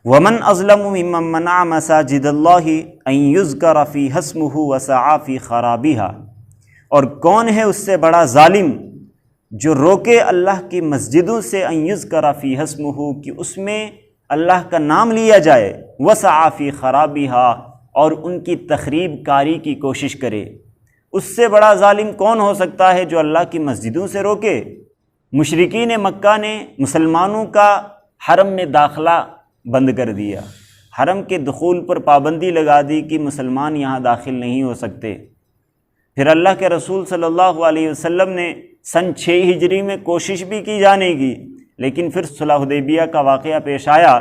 ومن اظلم ممن منع مساجد اللہ ان یذکر فیہا اسمہ وسعی فی خرابہا، اور کون ہے اس سے بڑا ظالم جو روکے اللہ کی مسجدوں سے ان یذکر فیہا اسمہ، کہ اس میں اللہ کا نام لیا جائے، وسعی فی خرابہا، اور ان کی تخریب کاری کی کوشش کرے۔ اس سے بڑا ظالم کون ہو سکتا ہے جو اللہ کی مسجدوں سے روکے؟ مشرکین مکہ نے مسلمانوں کا حرم میں داخلہ بند کر دیا، حرم کے دخول پر پابندی لگا دی کہ مسلمان یہاں داخل نہیں ہو سکتے۔ پھر اللہ کے رسول صلی اللہ علیہ وسلم نے سن 6 ہجری میں کوشش بھی کی جانے کی، لیکن پھر صلح حدیبیہ کا واقعہ پیش آیا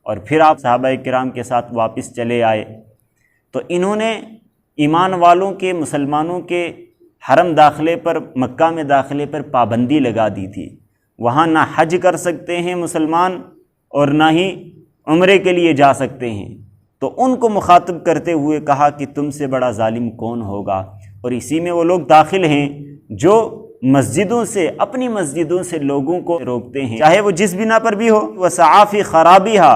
اور پھر آپ صحابہ کرام کے ساتھ واپس چلے آئے۔ تو انہوں نے ایمان والوں کے، مسلمانوں کے حرم داخلے پر، مکہ میں داخلے پر پابندی لگا دی تھی۔ وہاں نہ حج کر سکتے ہیں مسلمان اور نہ ہی عمرے کے لیے جا سکتے ہیں۔ تو ان کو مخاطب کرتے ہوئے کہا کہ تم سے بڑا ظالم کون ہوگا، اور اسی میں وہ لوگ داخل ہیں جو مسجدوں سے، اپنی مسجدوں سے لوگوں کو روکتے ہیں، چاہے وہ جس بنا پر بھی ہو۔ وسعی فی خرابہا،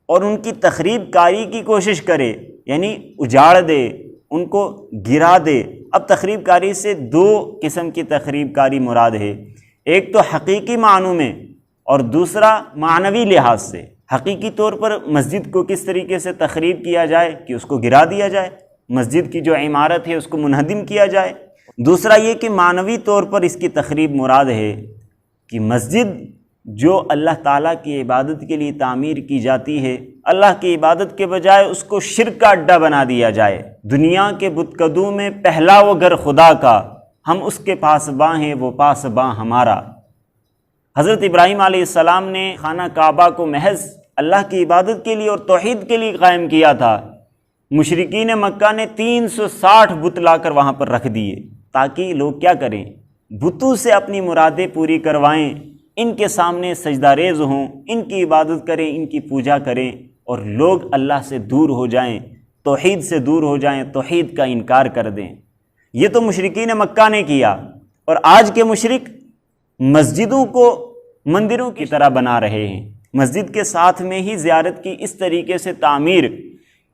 اور ان کی تخریب کاری کی کوشش کرے، یعنی اجاڑ دے، ان کو گرا دے۔ اب تخریب کاری سے 2 قسم کی تخریب کاری مراد ہے، ایک تو حقیقی معنوں میں اور دوسرا معنوی لحاظ سے۔ حقیقی طور پر مسجد کو کس طریقے سے تخریب کیا جائے کہ اس کو گرا دیا جائے، مسجد کی جو عمارت ہے اس کو منہدم کیا جائے۔ دوسرا یہ کہ معنوی طور پر اس کی تخریب مراد ہے کہ مسجد جو اللہ تعالیٰ کی عبادت کے لیے تعمیر کی جاتی ہے، اللہ کی عبادت کے بجائے اس کو شرک کا اڈہ بنا دیا جائے۔ دنیا کے بتکدوں میں پہلا وہ گھر خدا کا، ہم اس کے پاسباں ہیں، وہ پاسباں ہمارا۔ حضرت ابراہیم علیہ السلام نے خانہ کعبہ کو محض اللہ کی عبادت کے لیے اور توحید کے لیے قائم کیا تھا۔ مشرکین مکہ نے 360 بت لا کر وہاں پر رکھ دیے، تاکہ لوگ کیا کریں، بتوں سے اپنی مرادیں پوری کروائیں، ان کے سامنے سجدہ ریز ہوں، ان کی عبادت کریں، ان کی پوجا کریں، اور لوگ اللہ سے دور ہو جائیں، توحید سے دور ہو جائیں، توحید کا انکار کر دیں۔ یہ تو مشرکین مکہ نے کیا، اور آج کے مشرک مسجدوں کو مندروں کی طرح بنا رہے ہیں۔ مسجد کے ساتھ میں ہی زیارت کی اس طریقے سے تعمیر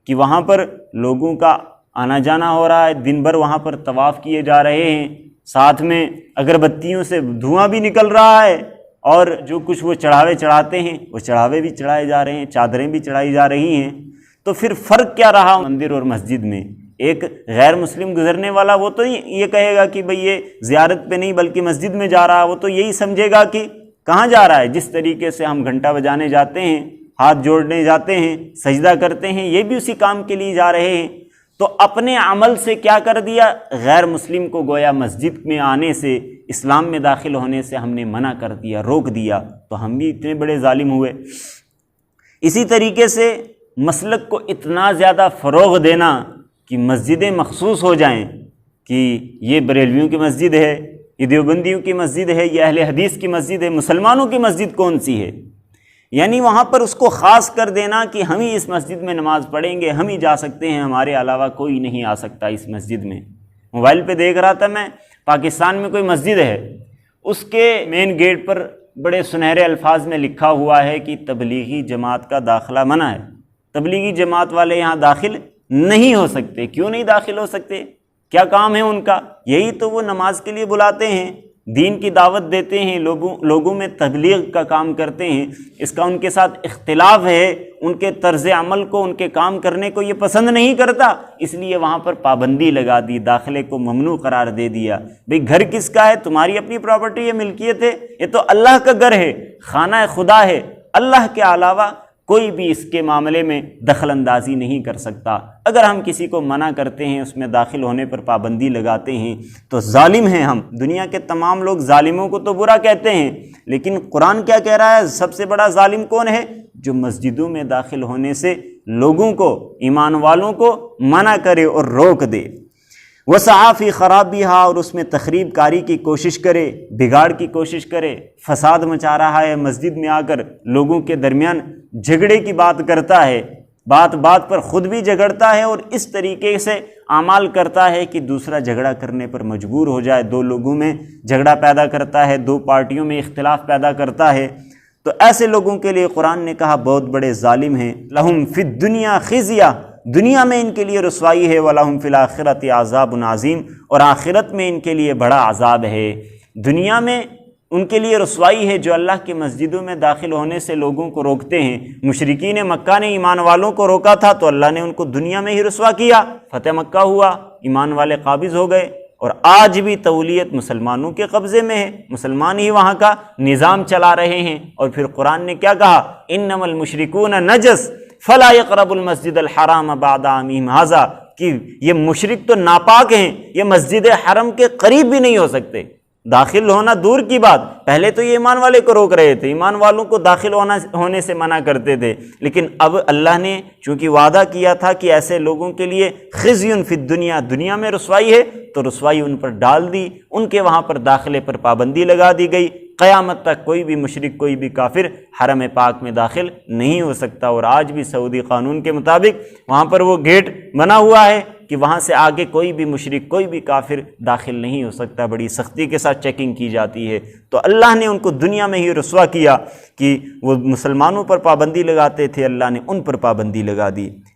کہ وہاں پر لوگوں کا آنا جانا ہو رہا ہے، دن بھر وہاں پر طواف کیے جا رہے ہیں، ساتھ میں اگربتیوں سے دھواں بھی نکل رہا ہے، اور جو کچھ وہ چڑھاوے چڑھاتے ہیں وہ چڑھاوے بھی چڑھائے جا رہے ہیں، چادریں بھی چڑھائی جا رہی ہیں۔ تو پھر فرق کیا رہا مندر اور مسجد میں؟ ایک غیر مسلم گزرنے والا وہ تو یہ کہے گا کہ بھئی یہ زیارت پہ نہیں بلکہ مسجد میں جا رہا، وہ تو یہی سمجھے گا کہ کہاں جا رہا ہے۔ جس طریقے سے ہم گھنٹہ بجانے جاتے ہیں، ہاتھ جوڑنے جاتے ہیں، سجدہ کرتے ہیں، یہ بھی اسی کام کے لیے جا رہے ہیں۔ تو اپنے عمل سے کیا کر دیا، غیر مسلم کو گویا مسجد میں آنے سے، اسلام میں داخل ہونے سے ہم نے منع کر دیا، روک دیا، تو ہم بھی اتنے بڑے ظالم ہوئے۔ اسی طریقے سے مسلک کو اتنا زیادہ فروغ دینا کہ مسجدیں مخصوص ہو جائیں کہ یہ بریلویوں کی مسجد ہے، یہ دیوبندیوں کی مسجد ہے، یہ اہل حدیث کی مسجد ہے، مسلمانوں کی مسجد کون سی ہے؟ یعنی وہاں پر اس کو خاص کر دینا کہ ہم ہی اس مسجد میں نماز پڑھیں گے، ہم ہی جا سکتے ہیں، ہمارے علاوہ کوئی نہیں آ سکتا اس مسجد میں۔ موبائل پہ دیکھ رہا تھا میں، پاکستان میں کوئی مسجد ہے، اس کے مین گیٹ پر بڑے سنہرے الفاظ میں لکھا ہوا ہے کہ تبلیغی جماعت کا داخلہ منع ہے، تبلیغی جماعت والے یہاں داخل نہیں ہو سکتے۔ کیوں نہیں داخل ہو سکتے؟ کیا کام ہے ان کا؟ یہی تو وہ نماز کے لیے بلاتے ہیں، دین کی دعوت دیتے ہیں، لوگوں میں تبلیغ کا کام کرتے ہیں۔ اس کا ان کے ساتھ اختلاف ہے، ان کے طرز عمل کو، ان کے کام کرنے کو یہ پسند نہیں کرتا، اس لیے وہاں پر پابندی لگا دی، داخلے کو ممنوع قرار دے دیا۔ بھئی گھر کس کا ہے؟ تمہاری اپنی پراپرٹی ہے، ملکیت ہے، یہ تو اللہ کا گھر ہے، خانہ خدا ہے، اللہ کے علاوہ کوئی بھی اس کے معاملے میں دخل اندازی نہیں کر سکتا۔ اگر ہم کسی کو منع کرتے ہیں، اس میں داخل ہونے پر پابندی لگاتے ہیں، تو ظالم ہیں ہم۔ دنیا کے تمام لوگ ظالموں کو تو برا کہتے ہیں، لیکن قرآن کیا کہہ رہا ہے؟ سب سے بڑا ظالم کون ہے؟ جو مسجدوں میں داخل ہونے سے لوگوں کو، ایمان والوں کو منع کرے اور روک دے۔ وسعی فی خرابہا، اور اس میں تخریب کاری کی کوشش کرے، بگاڑ کی کوشش کرے، فساد مچا رہا ہے، مسجد میں آ کر لوگوں کے درمیان جھگڑے کی بات کرتا ہے، بات بات پر خود بھی جھگڑتا ہے، اور اس طریقے سے اعمال کرتا ہے کہ دوسرا جھگڑا کرنے پر مجبور ہو جائے، 2 لوگوں میں جھگڑا پیدا کرتا ہے، 2 پارٹیوں میں اختلاف پیدا کرتا ہے۔ تو ایسے لوگوں کے لیے قرآن نے کہا بہت بڑے ظالم ہیں، لہم فی الدنیا خزیہ، دنیا میں ان کے لیے رسوائی ہے، وَلَهُمْ فِي الْآخِرَةِ عَذَابٌ عَظِيمٌ، اور آخرت میں ان کے لیے بڑا عذاب ہے۔ دنیا میں ان کے لیے رسوائی ہے جو اللہ کی مسجدوں میں داخل ہونے سے لوگوں کو روکتے ہیں۔ مشرکین مکہ نے ایمان والوں کو روکا تھا تو اللہ نے ان کو دنیا میں ہی رسوا کیا، فتح مکہ ہوا، ایمان والے قابض ہو گئے، اور آج بھی تولیت مسلمانوں کے قبضے میں ہے، مسلمان ہی وہاں کا نظام چلا رہے ہیں۔ اور پھر قرآن نے کیا کہا؟ انما المشرکون نجس فلا یقربوا المسجد الحرام بعد عامہم ھذا، کہ یہ مشرک تو ناپاک ہیں، یہ مسجد حرم کے قریب بھی نہیں ہو سکتے، داخل ہونا دور کی بات۔ پہلے تو یہ ایمان والے کو روک رہے تھے، ایمان والوں کو داخل ہونے سے منع کرتے تھے، لیکن اب اللہ نے چونکہ وعدہ کیا تھا کہ ایسے لوگوں کے لیے خزی فی الدنیا، دنیا میں رسوائی ہے، تو رسوائی ان پر ڈال دی، ان کے وہاں پر داخلے پر پابندی لگا دی گئی، قیامت تک کوئی بھی مشرک، کوئی بھی کافر حرم پاک میں داخل نہیں ہو سکتا۔ اور آج بھی سعودی قانون کے مطابق وہاں پر وہ گیٹ بنا ہوا ہے کہ وہاں سے آگے کوئی بھی مشرک، کوئی بھی کافر داخل نہیں ہو سکتا، بڑی سختی کے ساتھ چیکنگ کی جاتی ہے۔ تو اللہ نے ان کو دنیا میں ہی رسوا کیا کہ وہ مسلمانوں پر پابندی لگاتے تھے، اللہ نے ان پر پابندی لگا دی۔